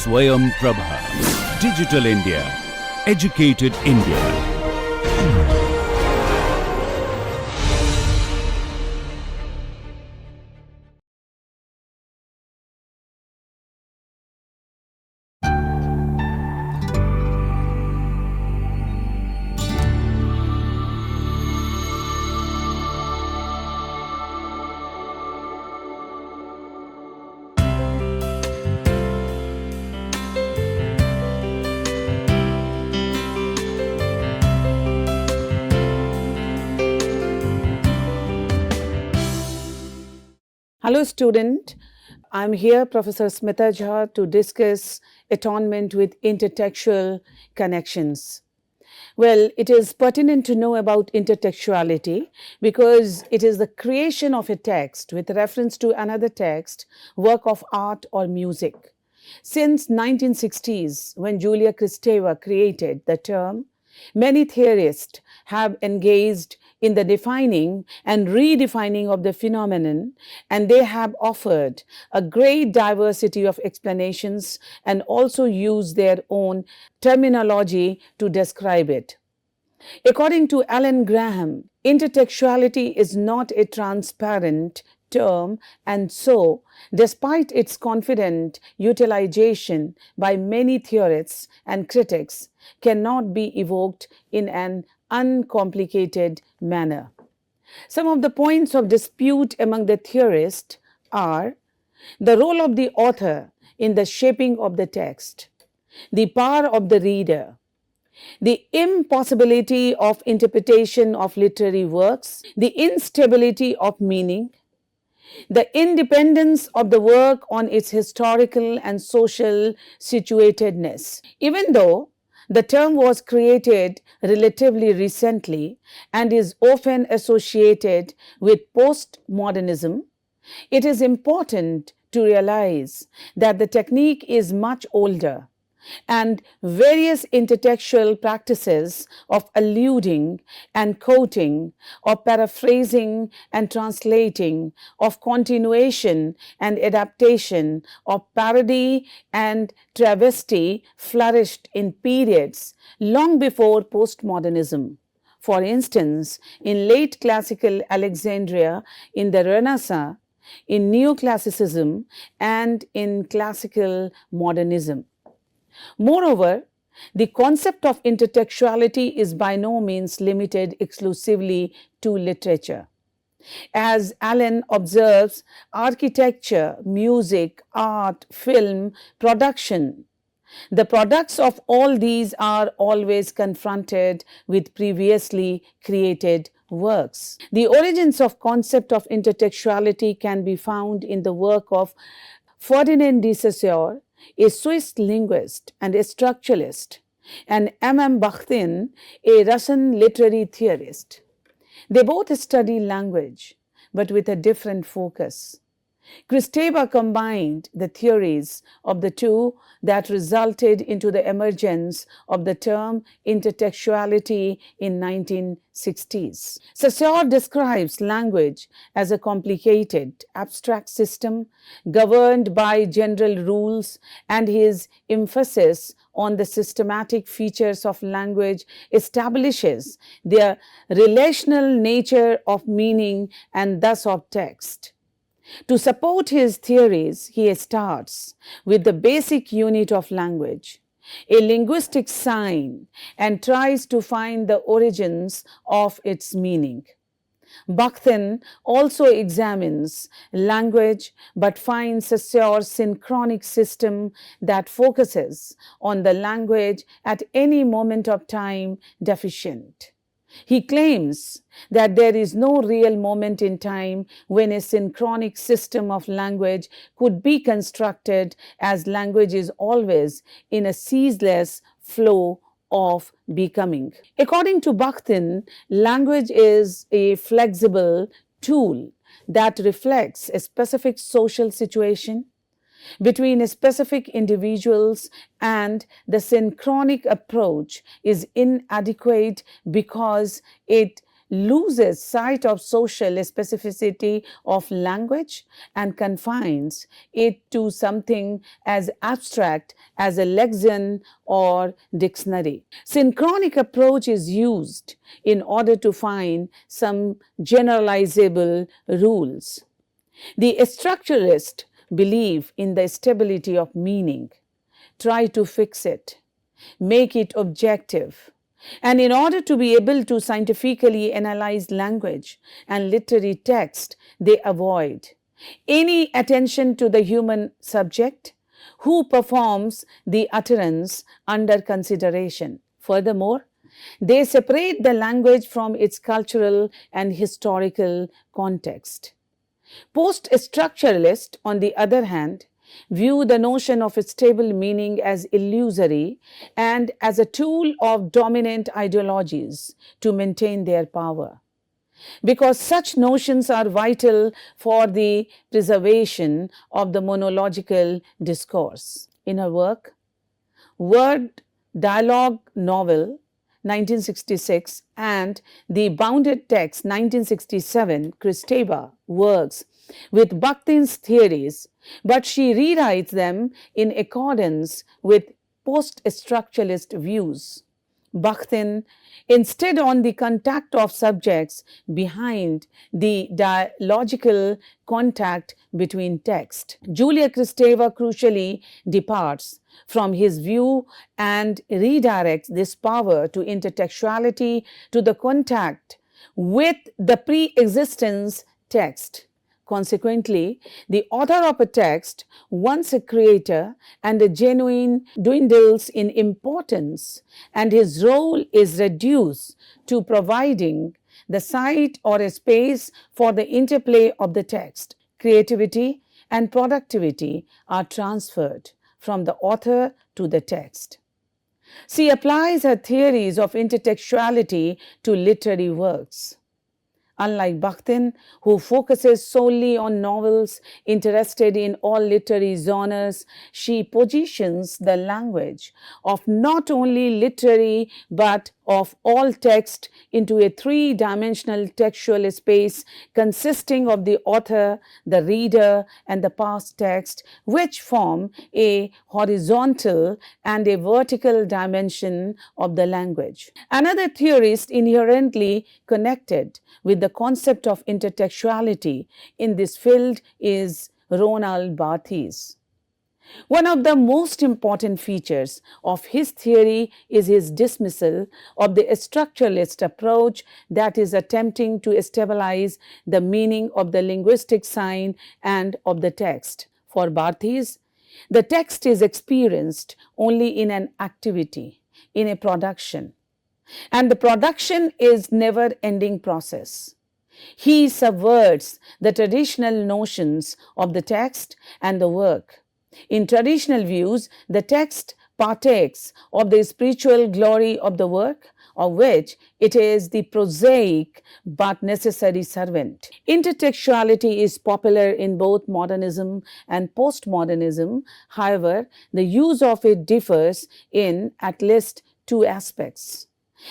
Swayam Prabha. Digital India. Educated India. Hello student, I'm here Professor Smita Jha to discuss atonement with intertextual connections. Well, it is pertinent to know about intertextuality because it is the creation of a text with reference to another text, work of art or music. Since 1960s, when Julia Kristeva created the term, many theorists have engaged in the defining and redefining of the phenomenon, and they have offered a great diversity of explanations and also used their own terminology to describe it. According to Alan Graham, intertextuality is not a transparent term, and so, despite its confident utilization by many theorists and critics, cannot be evoked in an uncomplicated manner. Some of the points of dispute among the theorists are the role of the author in the shaping of the text, the power of the reader, the impossibility of interpretation of literary works, the instability of meaning, the independence of the work on its historical and social situatedness. Even though the term was created relatively recently and is often associated with postmodernism, it is important to realize that the technique is much older, and various intertextual practices of alluding and quoting, of paraphrasing and translating, of continuation and adaptation, of parody and travesty flourished in periods long before postmodernism. For instance, in late classical Alexandria, in the Renaissance, in neoclassicism, and in classical modernism. Moreover, the concept of intertextuality is by no means limited exclusively to literature. As Allen observes, architecture, music, art, film, production, the products of all these are always confronted with previously created works. The origins of concept of intertextuality can be found in the work of Ferdinand de Saussure, a Swiss linguist and a structuralist, and M. Bakhtin, a Russian literary theorist. They both study language, but with a different focus. Kristeva combined the theories of the two that resulted into the emergence of the term intertextuality in 1960s. Saussure describes language as a complicated, abstract system governed by general rules, and his emphasis on the systematic features of language establishes the relational nature of meaning and thus of text. To support his theories, he starts with the basic unit of language, a linguistic sign, and tries to find the origins of its meaning. Bakhtin also examines language but finds Saussure's synchronic system that focuses on the language at any moment of time deficient. He claims that there is no real moment in time when a synchronic system of language could be constructed, as language is always in a ceaseless flow of becoming. According to Bakhtin, language is a flexible tool that reflects a specific social situation between specific individuals, and the synchronic approach is inadequate because it loses sight of social specificity of language and confines it to something as abstract as a lexicon or dictionary. Synchronic approach is used in order to find some generalizable rules. The structuralists believe in the stability of meaning, try to fix it, make it objective. And in order to be able to scientifically analyze language and literary text, they avoid any attention to the human subject who performs the utterance under consideration. Furthermore, they separate the language from its cultural and historical context. Post-structuralists, on the other hand, view the notion of a stable meaning as illusory and as a tool of dominant ideologies to maintain their power. Because such notions are vital for the preservation of the monological discourse. In her work, Word Dialogue Novel, 1966, and The Bounded Text, 1967, Kristeva works with Bakhtin's theories, but she rewrites them in accordance with post-structuralist views. Bakhtin, instead on the contact of subjects behind the dialogical contact between text. Julia Kristeva crucially departs from his view and redirects this power to intertextuality, to the contact with the pre-existence text. Consequently, the author of a text, once a creator and a genuine, dwindles in importance, and his role is reduced to providing the site or a space for the interplay of the text. Creativity and productivity are transferred from the author to the text. She applies her theories of intertextuality to literary works. Unlike Bakhtin, who focuses solely on novels, interested in all literary genres, she positions the language of not only literary but of all text into a three-dimensional textual space consisting of the author, the reader, and the past text, which form a horizontal and a vertical dimension of the language. Another theorist inherently connected with the concept of intertextuality in this field is Ronald Barthes. One of the most important features of his theory is his dismissal of the structuralist approach that is attempting to stabilize the meaning of the linguistic sign and of the text. For Barthes, the text is experienced only in an activity, in a production, and the production is never-ending process. He subverts the traditional notions of the text and the work. In traditional views, the text partakes of the spiritual glory of the work, of which it is the prosaic but necessary servant. Intertextuality is popular in both modernism and postmodernism. However, the use of it differs in at least two aspects.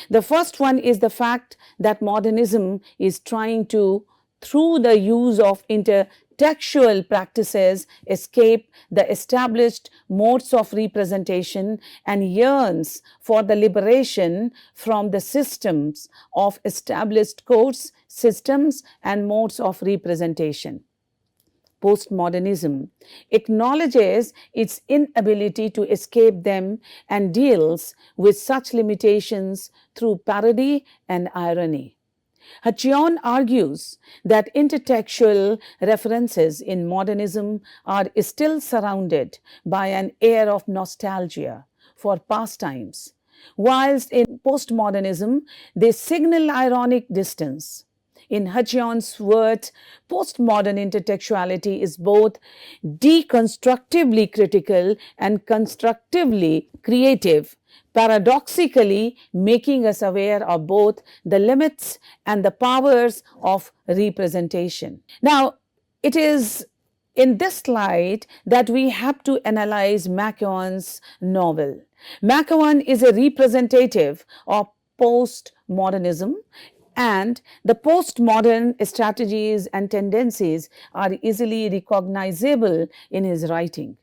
The first one is the fact that modernism is trying to, through the use of intertextual practices, escape the established modes of representation and yearns for the liberation from the systems of established codes, systems, and modes of representation. Postmodernism acknowledges its inability to escape them and deals with such limitations through parody and irony. Hachion argues that intertextual references in modernism are still surrounded by an air of nostalgia for past times, whilst in postmodernism they signal ironic distance. In Hachion's words, postmodern intertextuality is both deconstructively critical and constructively creative, paradoxically making us aware of both the limits and the powers of representation. Now, it is in this light that we have to analyze McEwan's novel. McEwan is a representative of postmodernism And the postmodern strategies and tendencies are easily recognizable in his writing.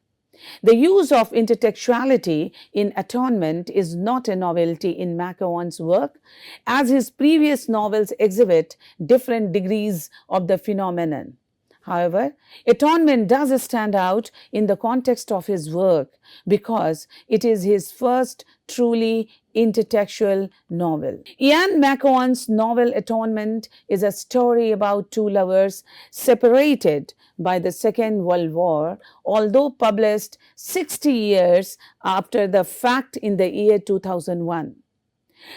The use of intertextuality in Atonement is not a novelty in McEwan's work, as his previous novels exhibit different degrees of the phenomenon. However, Atonement does stand out in the context of his work because it is his first truly intertextual novel. Ian McEwan's novel Atonement is a story about two lovers separated by the Second World War, although published 60 years after the fact in the year 2001.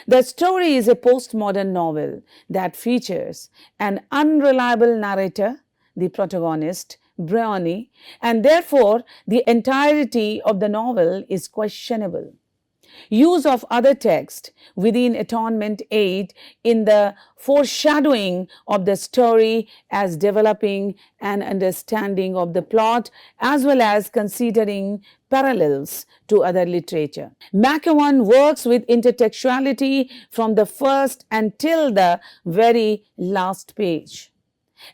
The story is a postmodern novel that features an unreliable narrator, the protagonist, Bryony, and therefore the entirety of the novel is questionable. Use of other text within Atonement aid in the foreshadowing of the story as developing an understanding of the plot as well as considering parallels to other literature. McEwan works with intertextuality from the first until the very last page.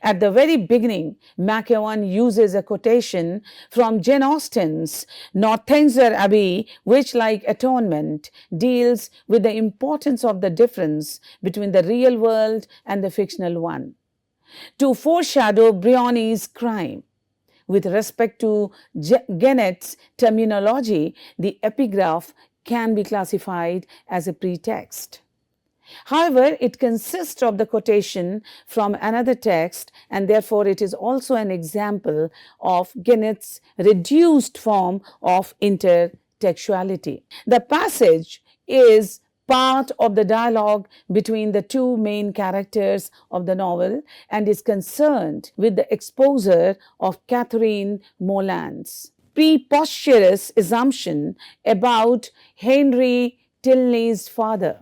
At the very beginning, McEwan uses a quotation from Jane Austen's Northanger Abbey, which, like Atonement, deals with the importance of the difference between the real world and the fictional one, to foreshadow Bryony's crime. With respect to Gennett's terminology, the epigraph can be classified as a pretext. However, it consists of the quotation from another text, and therefore it is also an example of Gennett's reduced form of intertextuality. The passage is part of the dialogue between the two main characters of the novel and is concerned with the exposure of Catherine Morland's preposterous assumption about Henry Tilney's father.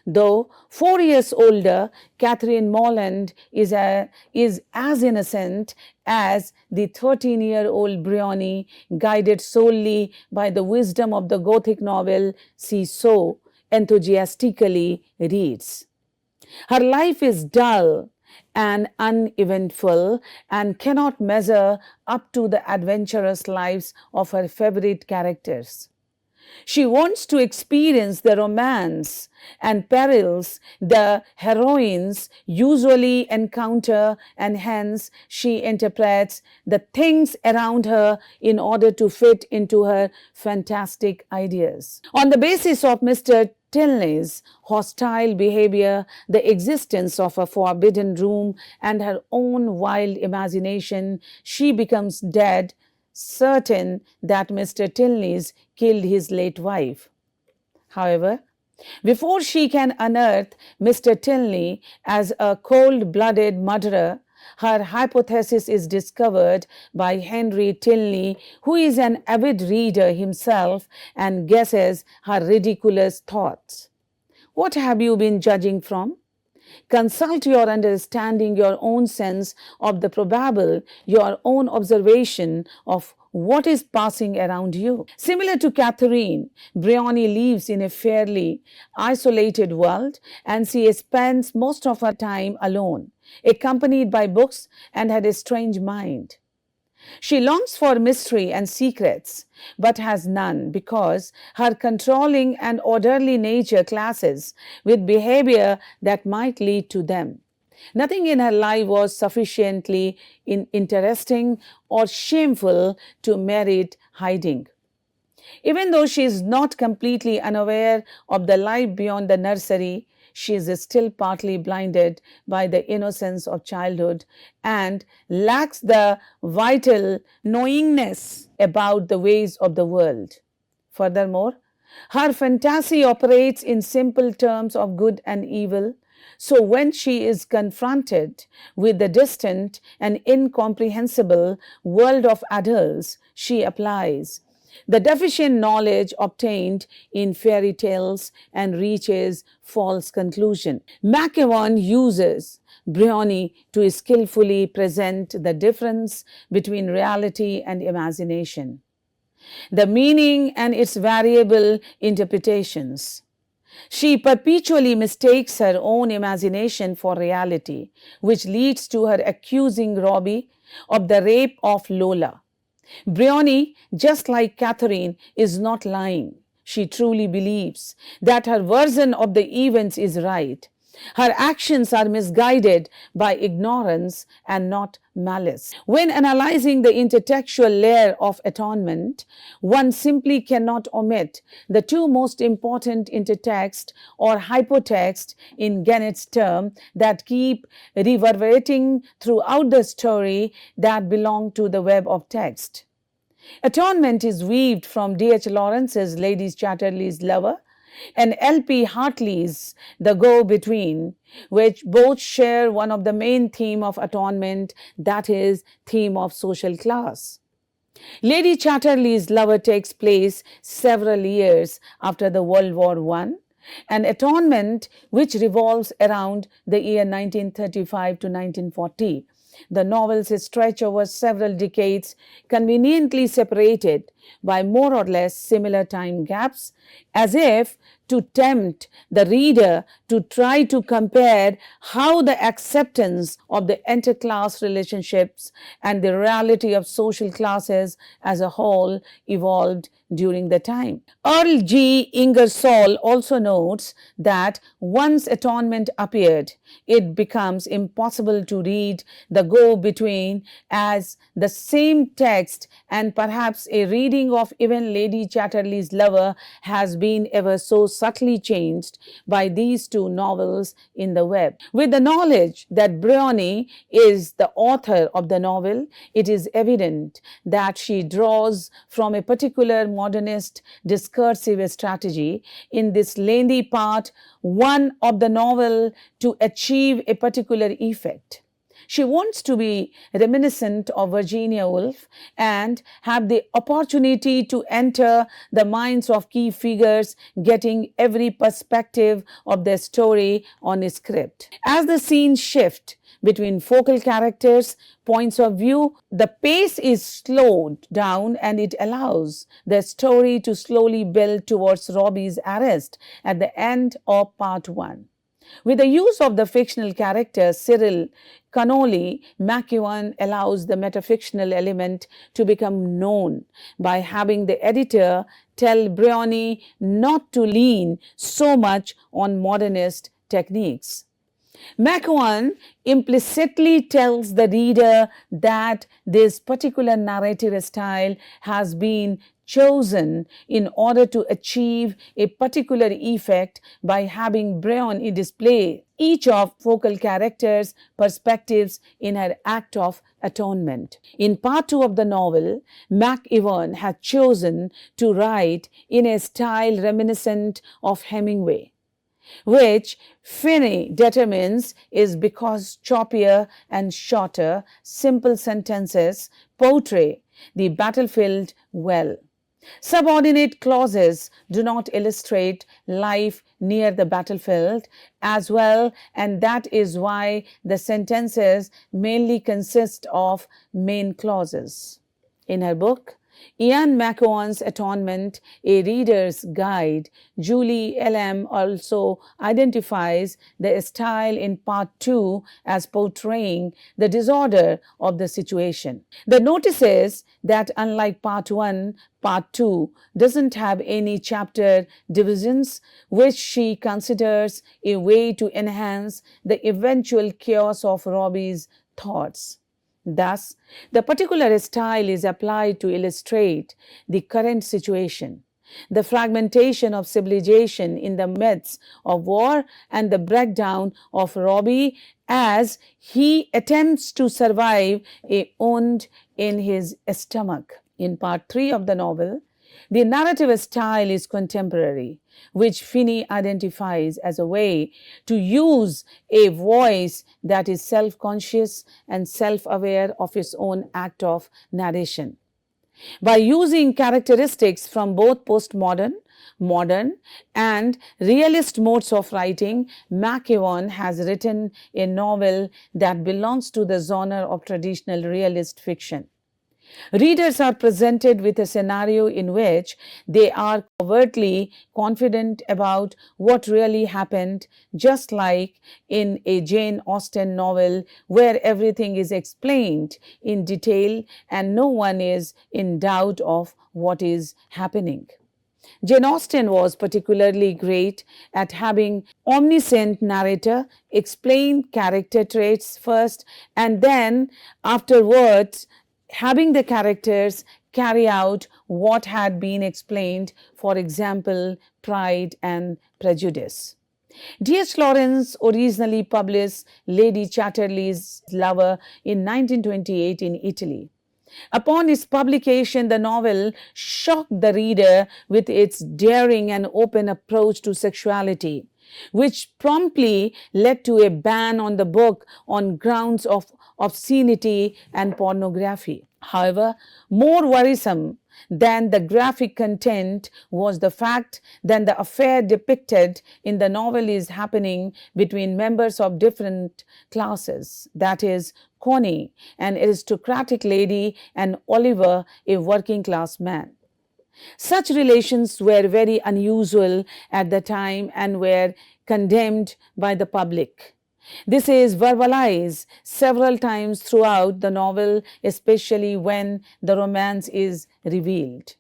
Though 4 years older, Catherine Morland is as innocent as the 13-year-old Bryony, guided solely by the wisdom of the Gothic novel she so enthusiastically reads. Her life is dull and uneventful and cannot measure up to the adventurous lives of her favorite characters. She wants to experience the romance and perils the heroines usually encounter, and hence she interprets the things around her in order to fit into her fantastic ideas. On the basis of Mr. Tilney's hostile behavior, the existence of a forbidden room, and her own wild imagination, she becomes dead certain that Mr. Tilney's killed his late wife. However, before she can unearth Mr. Tilney as a cold-blooded murderer, her hypothesis is discovered by Henry Tilney, who is an avid reader himself and guesses her ridiculous thoughts. What have you been judging from? Consult your understanding, your own sense of the probable, your own observation of what is passing around you. Similar to Catherine, Bryony lives in a fairly isolated world, and she spends most of her time alone, accompanied by books, and had a strange mind. She longs for mystery and secrets, but has none because her controlling and orderly nature clashes with behavior that might lead to them. Nothing in her life was sufficiently interesting or shameful to merit hiding. Even though she is not completely unaware of the life beyond the nursery, she is still partly blinded by the innocence of childhood and lacks the vital knowingness about the ways of the world. Furthermore, her fantasy operates in simple terms of good and evil. So when she is confronted with the distant and incomprehensible world of adults, she applies the deficient knowledge obtained in fairy tales and reaches false conclusion. McEwan uses Bryony to skillfully present the difference between reality and imagination, the meaning and its variable interpretations. She perpetually mistakes her own imagination for reality, which leads to her accusing Robbie of the rape of Lola. Bryony, just like Catherine, is not lying. She truly believes that her version of the events is right. Her actions are misguided by ignorance and not malice. When analyzing the intertextual layer of atonement, one simply cannot omit the two most important intertext or hypotext in Gennett's term that keep reverberating throughout the story that belong to the web of text. Atonement is weaved from D.H. Lawrence's Lady Chatterley's Lover and L.P. Hartley's The Go-Between, which both share one of the main themes of atonement, that is, theme of social class. Lady Chatterley's Lover takes place several years after the World War I, and Atonement, which revolves around the year 1935 to 1940. The novels stretch over several decades, conveniently separated by more or less similar time gaps, as if to tempt the reader to try to compare how the acceptance of the interclass relationships and the reality of social classes as a whole evolved during the time. Earl G. Ingersoll also notes that once atonement appeared, it becomes impossible to read the go-between as the same text, and perhaps a reading of even Lady Chatterley's Lover has been ever so subtly changed by these two novels in the web. With the knowledge that Bryony is the author of the novel, it is evident that she draws from a particular modernist discursive strategy in this lengthy part one of the novel to achieve a particular effect. She wants to be reminiscent of Virginia Woolf and have the opportunity to enter the minds of key figures, getting every perspective of their story on a script. As the scenes shift between focal characters' points of view, the pace is slowed down and it allows the story to slowly build towards Robbie's arrest at the end of part 1. With the use of the fictional character Cyril Connolly, McEwan allows the metafictional element to become known by having the editor tell Bryony not to lean so much on modernist techniques. McEwan implicitly tells the reader that this particular narrative style has been chosen in order to achieve a particular effect by having Bryony display each of focal characters' perspectives in her act of atonement. In part 2 of the novel, McEwan had chosen to write in a style reminiscent of Hemingway, which Finney determines is because choppier and shorter, simple sentences portray the battlefield well. Subordinate clauses do not illustrate life near the battlefield as well, and that is why the sentences mainly consist of main clauses. In her book, Ian McEwan's Atonement, A Reader's Guide, Julie L.M. also identifies the style in part 2 as portraying the disorder of the situation. The notice is that unlike part 1, part 2 doesn't have any chapter divisions, which she considers a way to enhance the eventual chaos of Robbie's thoughts. Thus, the particular style is applied to illustrate the current situation, the fragmentation of civilization in the midst of war, and the breakdown of Robbie as he attempts to survive a wound in his stomach. In part 3 of the novel, the narrative style is contemporary, which Finney identifies as a way to use a voice that is self-conscious and self-aware of its own act of narration. By using characteristics from both postmodern, modern, and realist modes of writing, McEwan has written a novel that belongs to the genre of traditional realist fiction. Readers are presented with a scenario in which they are covertly confident about what really happened, just like in a Jane Austen novel where everything is explained in detail and no one is in doubt of what is happening. Jane Austen was particularly great at having omniscient narrator explain character traits first and then afterwards having the characters carry out what had been explained, for example, Pride and Prejudice. D.H. Lawrence originally published Lady Chatterley's Lover in 1928 in Italy. Upon its publication, the novel shocked the reader with its daring and open approach to sexuality, which promptly led to a ban on the book on grounds of obscenity and pornography. However, more worrisome than the graphic content was the fact that the affair depicted in the novel is happening between members of different classes, that is, Connie, an aristocratic lady, and Oliver, a working class man. Such relations were very unusual at the time and were condemned by the public. This is verbalized several times throughout the novel, especially when the romance is revealed.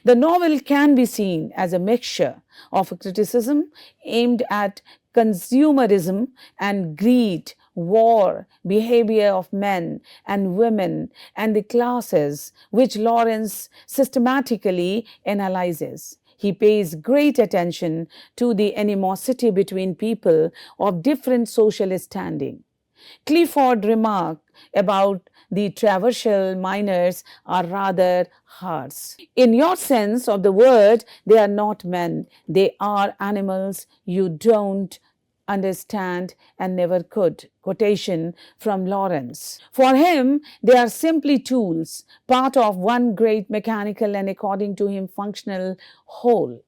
The novel can be seen as a mixture of a criticism aimed at consumerism and greed, war, behavior of men and women, and the classes, which Lawrence systematically analyzes. He pays great attention to the animosity between people of different social standing. Clifford remarked about the traversal miners are rather harsh. In your sense of the word, they are not men, they are animals you don't understand and never could. Quotation from Lawrence. For him, they are simply tools, part of one great mechanical and, according to him, functional whole.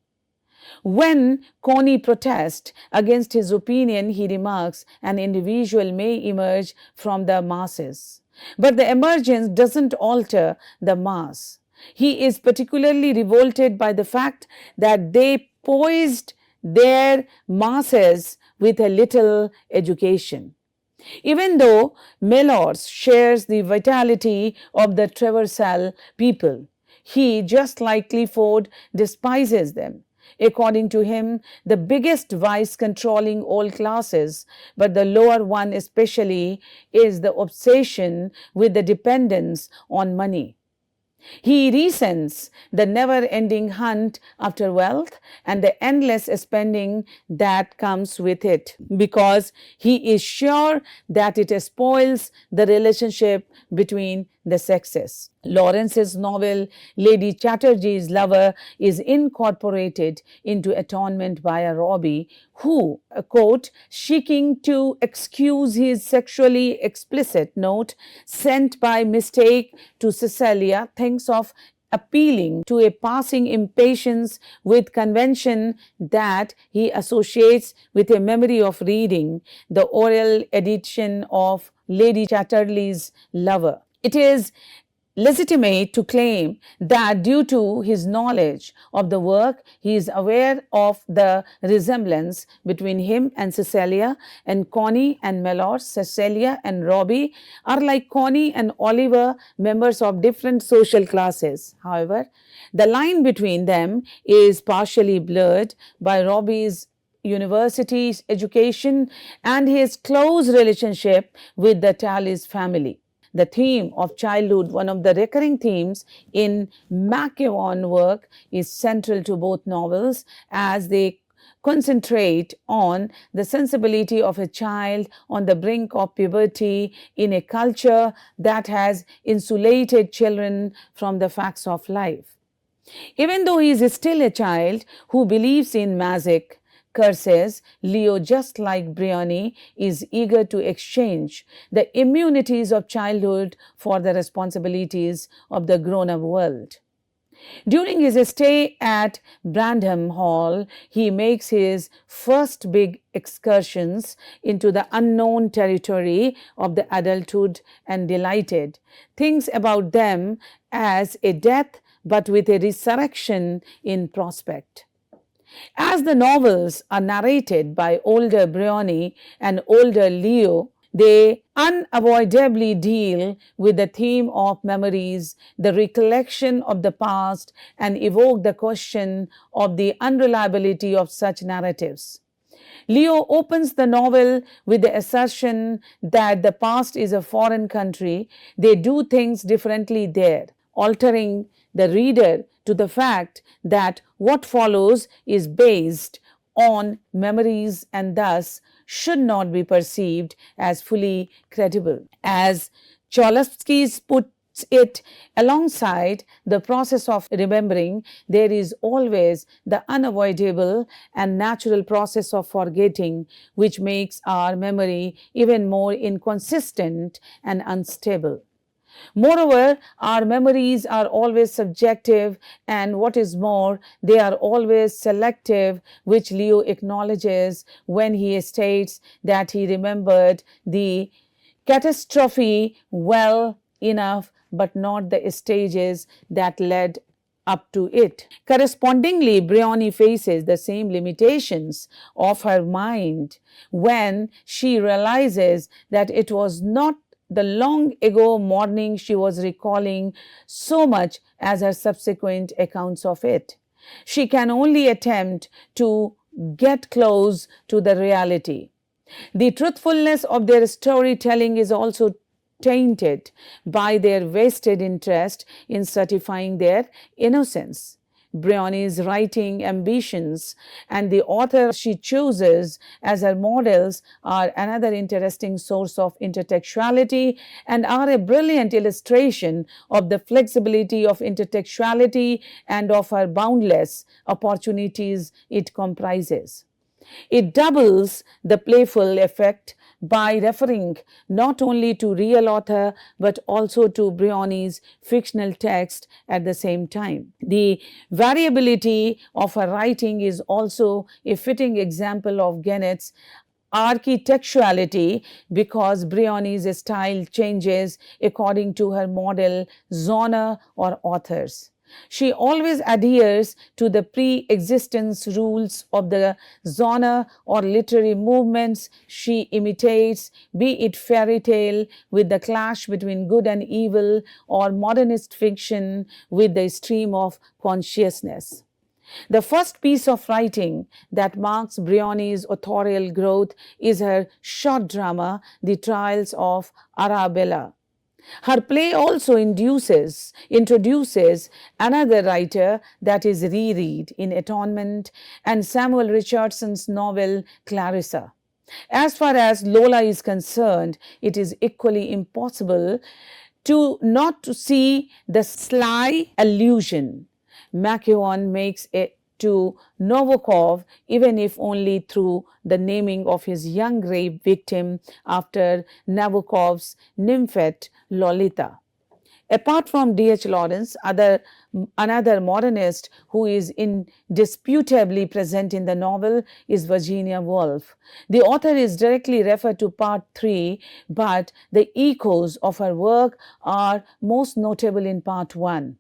When Coney protests against his opinion, he remarks, an individual may emerge from the masses, but the emergence doesn't alter the mass. He is particularly revolted by the fact that they poised their masses with a little education. Even though Mellors shares the vitality of the traversal people, he, just like Clifford, despises them. According to him, the biggest vice controlling all classes, but the lower one especially, is the obsession with the dependence on money. He resents the never-ending hunt after wealth and the endless spending that comes with it, because he is sure that it spoils the relationship between the sexes. Lawrence's novel Lady Chatterley's Lover is incorporated into Atonement by a Robbie who, quote, seeking to excuse his sexually explicit note sent by mistake to Cecilia, thinks of appealing to a passing impatience with convention that he associates with a memory of reading the oral edition of Lady Chatterley's Lover. It is legitimate to claim that due to his knowledge of the work, he is aware of the resemblance between him and Cecilia and Connie and Mellors. Cecilia and Robbie are like Connie and Oliver, members of different social classes. However, the line between them is partially blurred by Robbie's university education and his close relationship with the Tallis family. The theme of childhood, one of the recurring themes in McEwan's work, is central to both novels as they concentrate on the sensibility of a child on the brink of puberty in a culture that has insulated children from the facts of life. Even though he is still a child who believes in magic, curses, Leo, just like Briony, is eager to exchange the immunities of childhood for the responsibilities of the grown-up world. During his stay at Brandham Hall, he makes his first big excursions into the unknown territory of the adulthood and delighted thinks about them as a death but with a resurrection in prospect. As the novels are narrated by older Briony and older Leo, they unavoidably deal with the theme of memories, the recollection of the past, and evoke the question of the unreliability of such narratives. Leo opens the novel with the assertion that the past is a foreign country, they do things differently there, altering the reader to the fact that what follows is based on memories and thus should not be perceived as fully credible. As Cholsky's puts it, alongside the process of remembering, there is always the unavoidable and natural process of forgetting, which makes our memory even more inconsistent and unstable. Moreover, our memories are always subjective, and what is more, they are always selective, which Leo acknowledges when he states that he remembered the catastrophe well enough, but not the stages that led up to it. Correspondingly, Briony faces the same limitations of her mind when she realizes that it was not the long ago morning she was recalling so much as her subsequent accounts of it. She can only attempt to get close to the reality. The truthfulness of their storytelling is also tainted by their vested interest in certifying their innocence. Briony's writing ambitions and the author she chooses as her models are another interesting source of intertextuality and are a brilliant illustration of the flexibility of intertextuality and of her boundless opportunities it comprises. It doubles the playful effect by referring not only to real author but also to Briony's fictional text at the same time. The variability of her writing is also a fitting example of Gennett's architectuality because Briony's style changes according to her model, genre, or authors. She always adheres to the pre-existence rules of the genre or literary movements she imitates, be it fairy tale with the clash between good and evil or modernist fiction with the stream of consciousness. The first piece of writing that marks Briony's authorial growth is her short drama, The Trials of Arabella. Her play also introduces another writer, that is Reread in Atonement, and Samuel Richardson's novel Clarissa. As far as Lola is concerned, it is equally impossible to not to see the sly allusion McEwan makes it to Nabokov, even if only through the naming of his young rape victim after Nabokov's nymphet Lolita. Apart from D.H. Lawrence, another modernist who is indisputably present in the novel is Virginia Woolf. The author is directly referred to part 3, but the echoes of her work are most notable in part 1.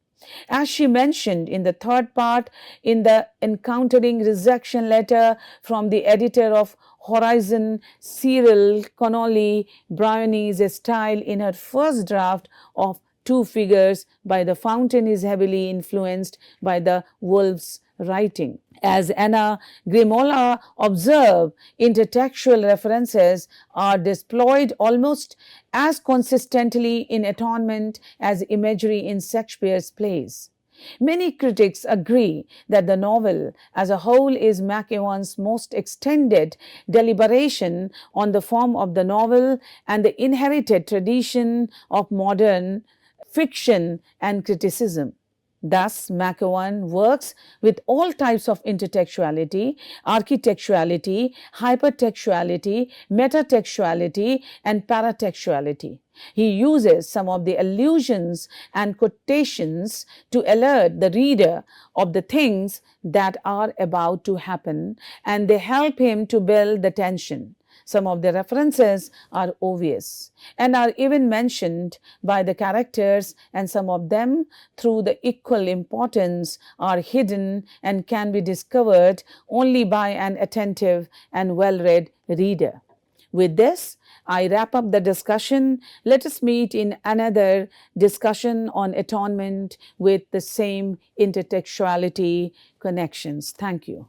As she mentioned in the third part, in the encountering rejection letter from the editor of Horizon, Cyril Connolly, Briony's style in her first draft of Two Figures by the Fountain is heavily influenced by the Woolf's writing. As Anna Grimola observed, intertextual references are deployed almost as consistently in Atonement as imagery in Shakespeare's plays. Many critics agree that the novel as a whole is McEwan's most extended deliberation on the form of the novel and the inherited tradition of modern fiction and criticism. Thus, McEwan works with all types of intertextuality, architectuality, hypertextuality, metatextuality, and paratextuality. He uses some of the allusions and quotations to alert the reader of the things that are about to happen, and they help him to build the tension. Some of the references are obvious and are even mentioned by the characters, and some of them, through the equal importance, are hidden and can be discovered only by an attentive and well-read reader. With this, I wrap up the discussion. Let us meet in another discussion on atonement with the same intertextuality connections. Thank you.